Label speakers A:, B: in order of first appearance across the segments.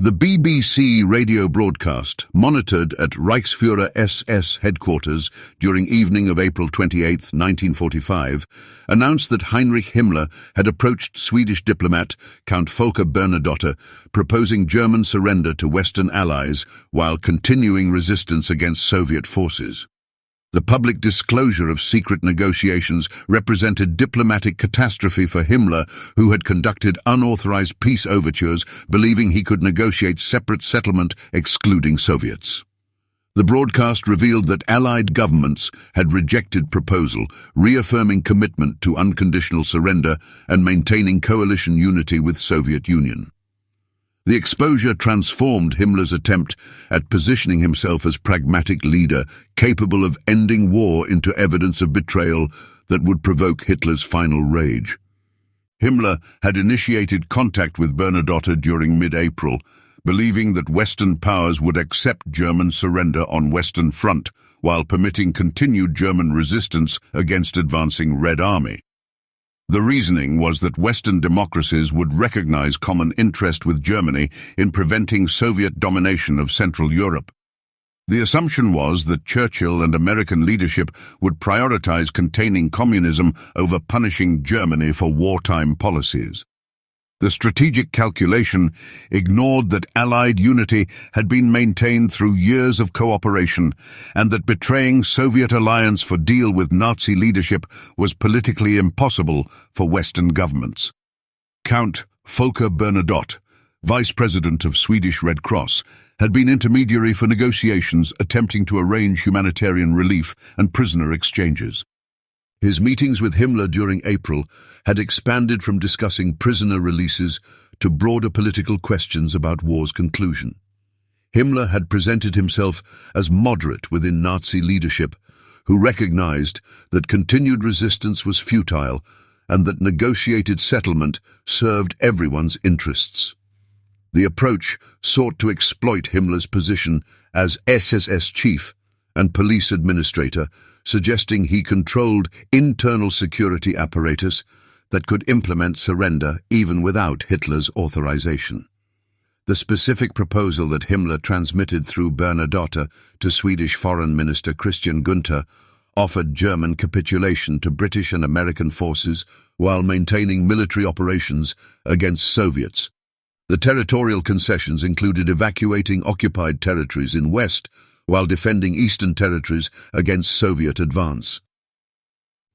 A: The BBC radio broadcast, monitored at Reichsführer-SS headquarters during evening of April 28, 1945, announced that Heinrich Himmler had approached Swedish diplomat Count Folke Bernadotte, proposing German surrender to Western allies while continuing resistance against Soviet forces. The public disclosure of secret negotiations represented diplomatic catastrophe for Himmler, who had conducted unauthorized peace overtures, believing he could negotiate separate settlement, excluding Soviets. The broadcast revealed that Allied governments had rejected proposal, reaffirming commitment to unconditional surrender and maintaining coalition unity with Soviet Union. The exposure transformed Himmler's attempt at positioning himself as pragmatic leader, capable of ending war, into evidence of betrayal that would provoke Hitler's final rage. Himmler had initiated contact with Bernadotte during mid-April, believing that Western powers would accept German surrender on Western Front while permitting continued German resistance against advancing Red Army. The reasoning was that Western democracies would recognize common interest with Germany in preventing Soviet domination of Central Europe. The assumption was that Churchill and American leadership would prioritize containing communism over punishing Germany for wartime policies. The strategic calculation ignored that Allied unity had been maintained through years of cooperation and that betraying Soviet alliance for deal with Nazi leadership was politically impossible for Western governments. Count Folke Bernadotte, Vice President of Swedish Red Cross, had been intermediary for negotiations attempting to arrange humanitarian relief and prisoner exchanges. His meetings with Himmler during April had expanded from discussing prisoner releases to broader political questions about war's conclusion. Himmler had presented himself as moderate within Nazi leadership, who recognized that continued resistance was futile and that negotiated settlement served everyone's interests. The approach sought to exploit Himmler's position as SS chief and police administrator, suggesting he controlled internal security apparatus that could implement surrender even without Hitler's authorization. The specific proposal that Himmler transmitted through Bernadotte to Swedish Foreign Minister Christian Gunther offered German capitulation to British and American forces while maintaining military operations against Soviets. The territorial concessions included evacuating occupied territories in West while defending eastern territories against Soviet advance.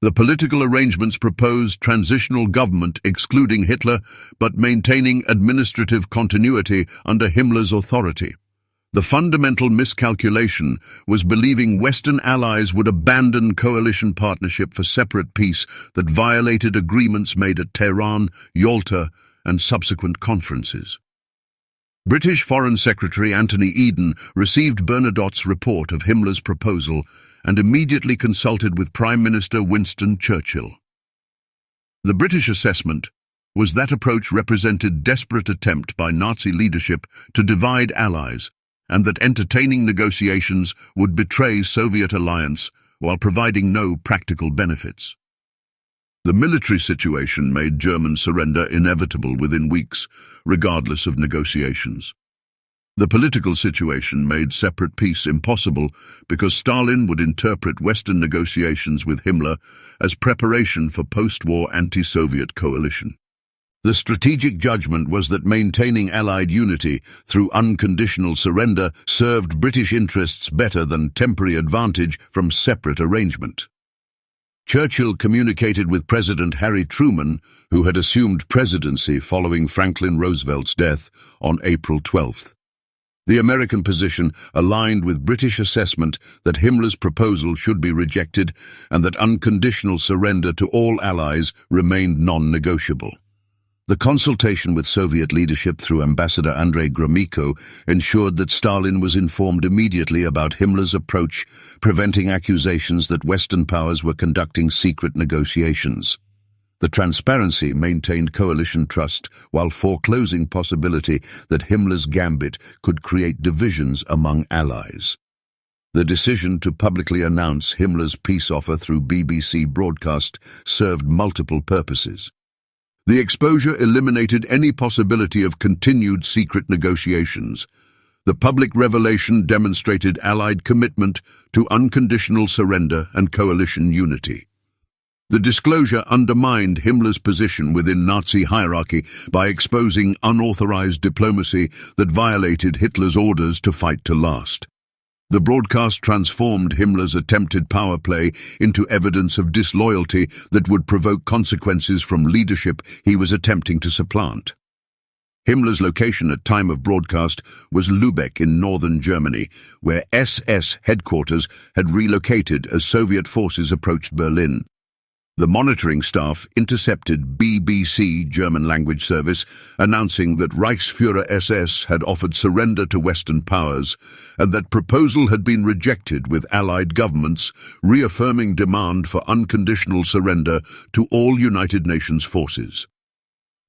A: The political arrangements proposed transitional government excluding Hitler but maintaining administrative continuity under Himmler's authority. The fundamental miscalculation was believing Western allies would abandon coalition partnership for separate peace that violated agreements made at Tehran, Yalta, and subsequent conferences. British Foreign Secretary Anthony Eden received Bernadotte's report of Himmler's proposal and immediately consulted with Prime Minister Winston Churchill. The British assessment was that approach represented desperate attempt by Nazi leadership to divide allies and that entertaining negotiations would betray Soviet alliance while providing no practical benefits. The military situation made German surrender inevitable within weeks, regardless of negotiations. The political situation made separate peace impossible because Stalin would interpret Western negotiations with Himmler as preparation for post-war anti-Soviet coalition. The strategic judgment was that maintaining Allied unity through unconditional surrender served British interests better than temporary advantage from separate arrangement. Churchill communicated with President Harry Truman, who had assumed presidency following Franklin Roosevelt's death on April 12th. The American position aligned with British assessment that Himmler's proposal should be rejected and that unconditional surrender to all allies remained non-negotiable. The consultation with Soviet leadership through Ambassador Andrei Gromyko ensured that Stalin was informed immediately about Himmler's approach, preventing accusations that Western powers were conducting secret negotiations. The transparency maintained coalition trust while foreclosing possibility that Himmler's gambit could create divisions among allies. The decision to publicly announce Himmler's peace offer through BBC broadcast served multiple purposes. The exposure eliminated any possibility of continued secret negotiations. The public revelation demonstrated Allied commitment to unconditional surrender and coalition unity. The disclosure undermined Himmler's position within Nazi hierarchy by exposing unauthorized diplomacy that violated Hitler's orders to fight to last. The broadcast transformed Himmler's attempted power play into evidence of disloyalty that would provoke consequences from leadership he was attempting to supplant. Himmler's location at time of broadcast was Lübeck in northern Germany, where SS headquarters had relocated as Soviet forces approached Berlin. The monitoring staff intercepted BBC German language service announcing that Reichsführer-SS had offered surrender to Western powers and that proposal had been rejected, with Allied governments reaffirming demand for unconditional surrender to all United Nations forces.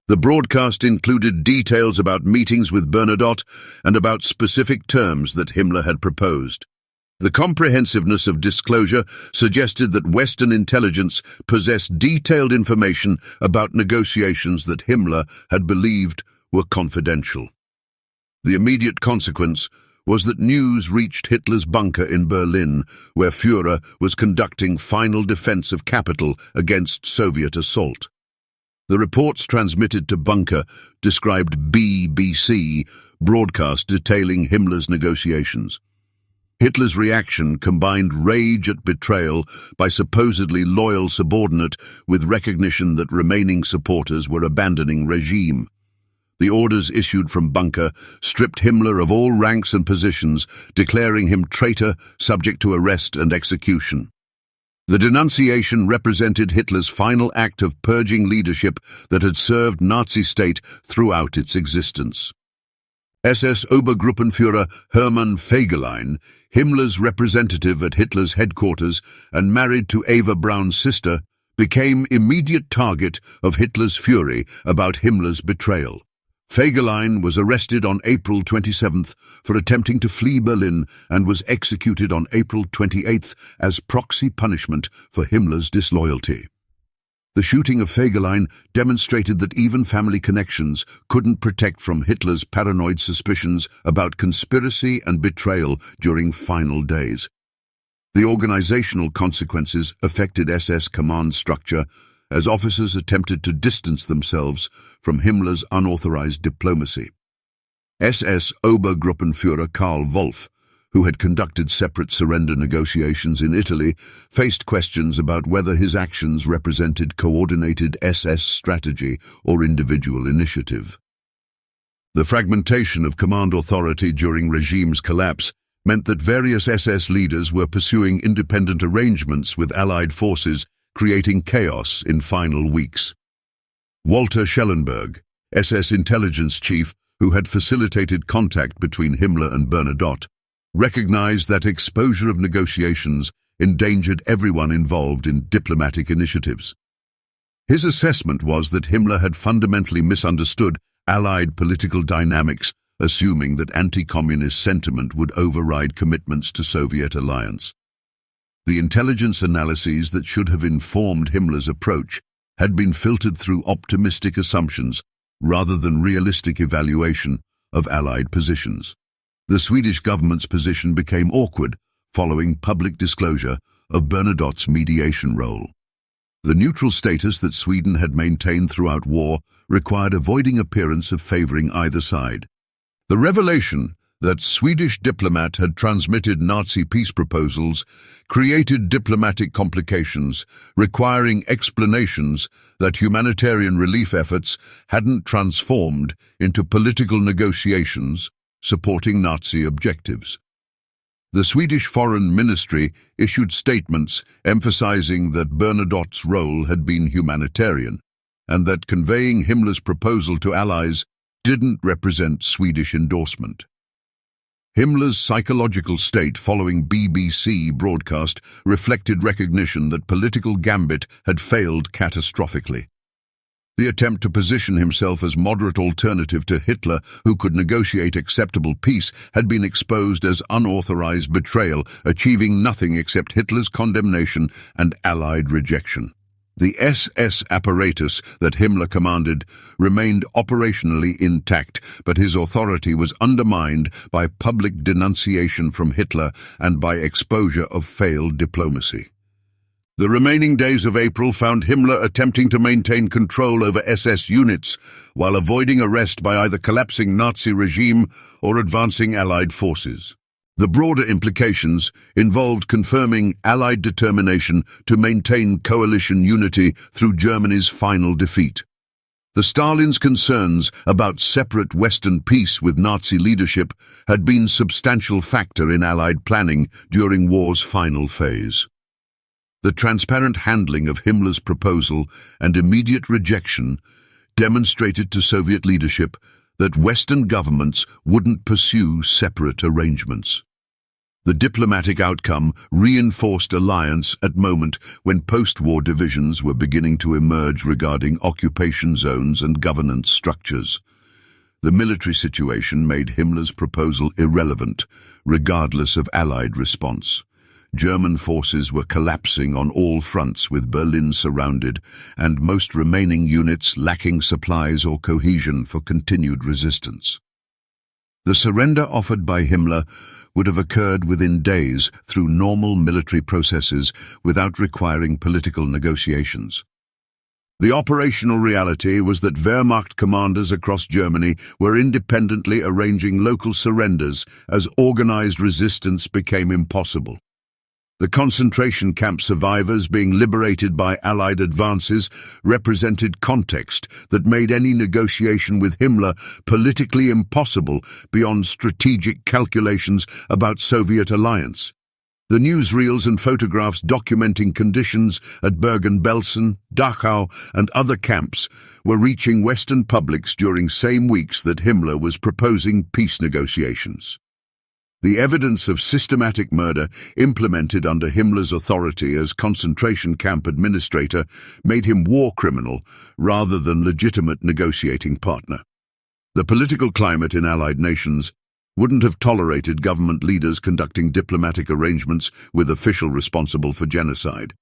A: The broadcast included details about meetings with Bernadotte and about specific terms that Himmler had proposed. The comprehensiveness of disclosure suggested that Western intelligence possessed detailed information about negotiations that Himmler had believed were confidential. The immediate consequence was that news reached Hitler's bunker in Berlin, where Führer was conducting final defense of capital against Soviet assault. The reports transmitted to bunker described BBC broadcast detailing Himmler's negotiations. Hitler's reaction combined rage at betrayal by supposedly loyal subordinate with recognition that remaining supporters were abandoning regime. The orders issued from bunker stripped Himmler of all ranks and positions, declaring him traitor, subject to arrest and execution. The denunciation represented Hitler's final act of purging leadership that had served Nazi state throughout its existence. SS Obergruppenführer Hermann Fegelein, Himmler's representative at Hitler's headquarters and married to Eva Braun's sister, became immediate target of Hitler's fury about Himmler's betrayal. Fegelein was arrested on April 27th for attempting to flee Berlin and was executed on April 28th as proxy punishment for Himmler's disloyalty. The shooting of Fegelein demonstrated that even family connections couldn't protect from Hitler's paranoid suspicions about conspiracy and betrayal during final days. The organizational consequences affected SS command structure as officers attempted to distance themselves from Himmler's unauthorized diplomacy. SS Obergruppenführer Karl Wolff, who had conducted separate surrender negotiations in Italy, faced questions about whether his actions represented coordinated SS strategy or individual initiative. The fragmentation of command authority during regime's collapse meant that various SS leaders were pursuing independent arrangements with Allied forces, creating chaos in final weeks. Walter Schellenberg, SS intelligence chief who had facilitated contact between Himmler and Bernadotte, recognized that exposure of negotiations endangered everyone involved in diplomatic initiatives. His assessment was that Himmler had fundamentally misunderstood Allied political dynamics, assuming that anti-communist sentiment would override commitments to Soviet alliance. The intelligence analyses that should have informed Himmler's approach had been filtered through optimistic assumptions rather than realistic evaluation of Allied positions. The Swedish government's position became awkward following public disclosure of Bernadotte's mediation role. The neutral status that Sweden had maintained throughout war required avoiding appearance of favoring either side. The revelation that Swedish diplomat had transmitted Nazi peace proposals created diplomatic complications, requiring explanations that humanitarian relief efforts hadn't transformed into political negotiations supporting Nazi objectives. The Swedish Foreign Ministry issued statements emphasizing that Bernadotte's role had been humanitarian, and that conveying Himmler's proposal to allies didn't represent Swedish endorsement. Himmler's psychological state following BBC broadcast reflected recognition that political gambit had failed catastrophically. The attempt to position himself as moderate alternative to Hitler, who could negotiate acceptable peace, had been exposed as unauthorized betrayal, achieving nothing except Hitler's condemnation and Allied rejection. The SS apparatus that Himmler commanded remained operationally intact, but his authority was undermined by public denunciation from Hitler and by exposure of failed diplomacy. The remaining days of April found Himmler attempting to maintain control over SS units while avoiding arrest by either collapsing Nazi regime or advancing Allied forces. The broader implications involved confirming Allied determination to maintain coalition unity through Germany's final defeat. The Stalin's concerns about separate Western peace with Nazi leadership had been a substantial factor in Allied planning during war's final phase. The transparent handling of Himmler's proposal and immediate rejection demonstrated to Soviet leadership that Western governments wouldn't pursue separate arrangements. The diplomatic outcome reinforced alliance at a moment when post-war divisions were beginning to emerge regarding occupation zones and governance structures. The military situation made Himmler's proposal irrelevant, regardless of Allied response. German forces were collapsing on all fronts with Berlin surrounded and most remaining units lacking supplies or cohesion for continued resistance. The surrender offered by Himmler would have occurred within days through normal military processes without requiring political negotiations. The operational reality was that Wehrmacht commanders across Germany were independently arranging local surrenders as organized resistance became impossible. The concentration camp survivors being liberated by Allied advances represented context that made any negotiation with Himmler politically impossible beyond strategic calculations about Soviet alliance. The newsreels and photographs documenting conditions at Bergen-Belsen, Dachau, and other camps were reaching Western publics during same weeks that Himmler was proposing peace negotiations. The evidence of systematic murder implemented under Himmler's authority as concentration camp administrator made him war criminal rather than legitimate negotiating partner. The political climate in Allied nations wouldn't have tolerated government leaders conducting diplomatic arrangements with official responsible for genocide.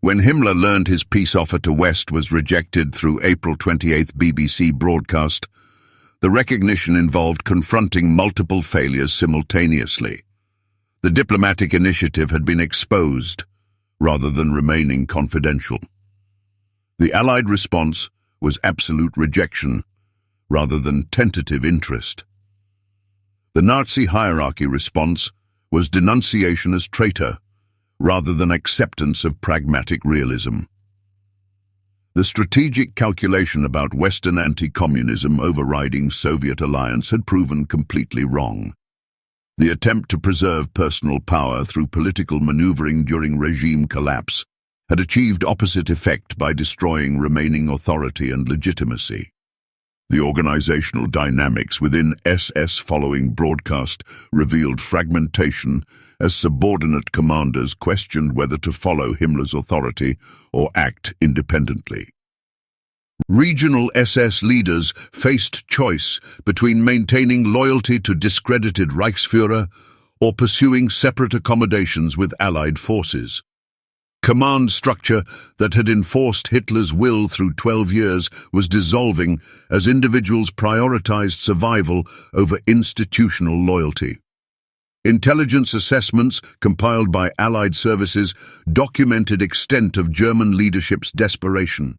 A: When Himmler learned his peace offer to West was rejected through April 28th BBC broadcast, the recognition involved confronting multiple failures simultaneously. The diplomatic initiative had been exposed, rather than remaining confidential. The Allied response was absolute rejection, rather than tentative interest. The Nazi hierarchy response was denunciation as traitor, rather than acceptance of pragmatic realism. The strategic calculation about Western anti-communism overriding Soviet alliance had proven completely wrong. The attempt to preserve personal power through political maneuvering during regime collapse had achieved opposite effect by destroying remaining authority and legitimacy. The organizational dynamics within SS following broadcast revealed fragmentation as subordinate commanders questioned whether to follow Himmler's authority or act independently. Regional SS leaders faced choice between maintaining loyalty to discredited Reichsführer or pursuing separate accommodations with Allied forces. Command structure that had enforced Hitler's will through 12 years was dissolving as individuals prioritized survival over institutional loyalty. Intelligence assessments compiled by Allied services documented extent of German leadership's desperation.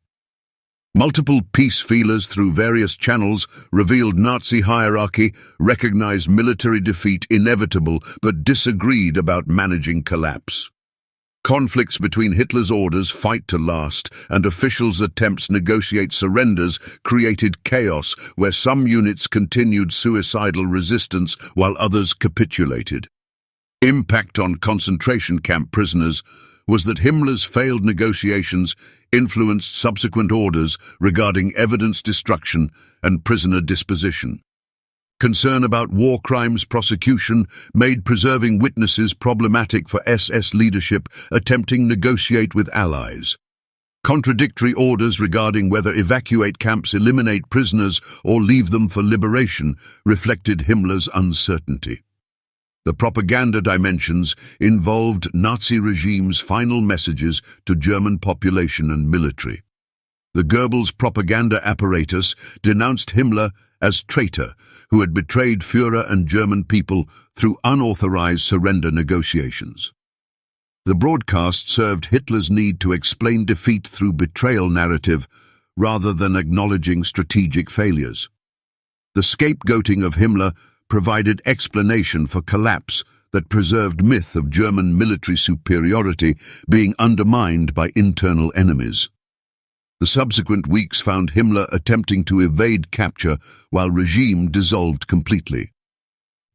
A: Multiple peace feelers through various channels revealed Nazi hierarchy recognized military defeat inevitable but disagreed about managing collapse. Conflicts between Hitler's orders fight to last and officials' attempts negotiate surrenders created chaos where some units continued suicidal resistance while others capitulated. Impact on concentration camp prisoners was that Himmler's failed negotiations influenced subsequent orders regarding evidence destruction and prisoner disposition. Concern about war crimes prosecution made preserving witnesses problematic for SS leadership attempting to negotiate with allies. Contradictory orders regarding whether evacuate camps eliminate prisoners or leave them for liberation reflected Himmler's uncertainty. The propaganda dimensions involved Nazi regime's final messages to German population and military. The Goebbels propaganda apparatus denounced Himmler as traitor, who had betrayed Führer and German people through unauthorized surrender negotiations. The broadcast served Hitler's need to explain defeat through betrayal narrative rather than acknowledging strategic failures. The scapegoating of Himmler provided explanation for collapse that preserved myth of German military superiority being undermined by internal enemies. The subsequent weeks found Himmler attempting to evade capture while regime dissolved completely.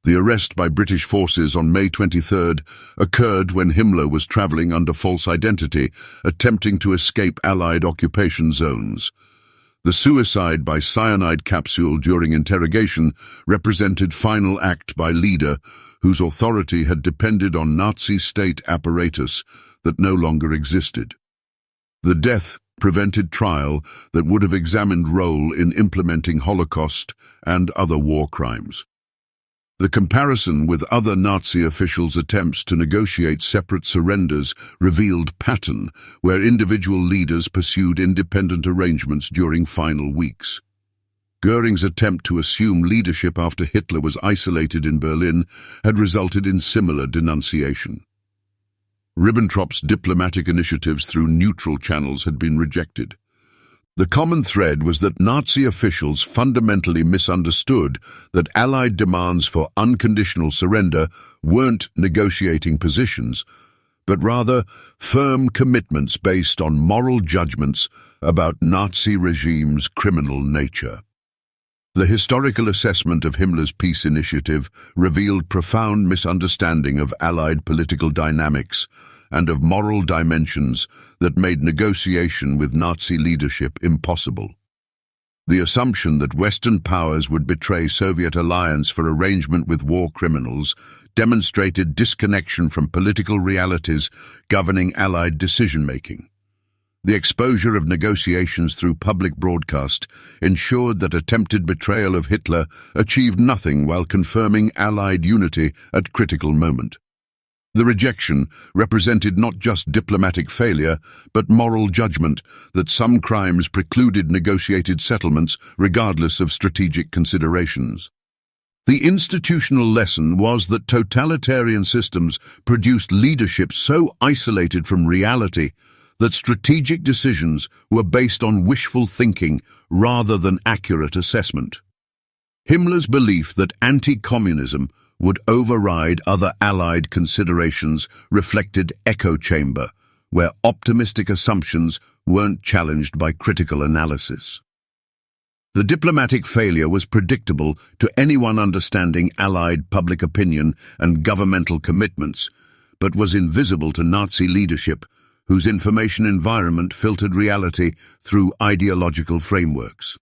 A: The arrest by British forces on May 23rd occurred when Himmler was travelling under false identity, attempting to escape Allied occupation zones. The suicide by cyanide capsule during interrogation represented final act by leader whose authority had depended on Nazi state apparatus that no longer existed. The death prevented trial that would have examined role in implementing Holocaust and other war crimes. The comparison with other Nazi officials' attempts to negotiate separate surrenders revealed pattern where individual leaders pursued independent arrangements during final weeks. Goering's attempt to assume leadership after Hitler was isolated in Berlin had resulted in similar denunciation. Ribbentrop's diplomatic initiatives through neutral channels had been rejected. The common thread was that Nazi officials fundamentally misunderstood that Allied demands for unconditional surrender weren't negotiating positions, but rather firm commitments based on moral judgments about Nazi regime's criminal nature. The historical assessment of Himmler's peace initiative revealed profound misunderstanding of Allied political dynamics and of moral dimensions that made negotiation with Nazi leadership impossible. The assumption that Western powers would betray Soviet alliance for arrangement with war criminals demonstrated disconnection from political realities governing Allied decision-making. The exposure of negotiations through public broadcast ensured that attempted betrayal of Hitler achieved nothing while confirming Allied unity at critical moment. The rejection represented not just diplomatic failure, but moral judgment that some crimes precluded negotiated settlements regardless of strategic considerations. The institutional lesson was that totalitarian systems produced leadership so isolated from reality that strategic decisions were based on wishful thinking rather than accurate assessment. Himmler's belief that anti-communism would override other Allied considerations reflected echo chamber, where optimistic assumptions weren't challenged by critical analysis. The diplomatic failure was predictable to anyone understanding Allied public opinion and governmental commitments, but was invisible to Nazi leadership, whose information environment filtered reality through ideological frameworks.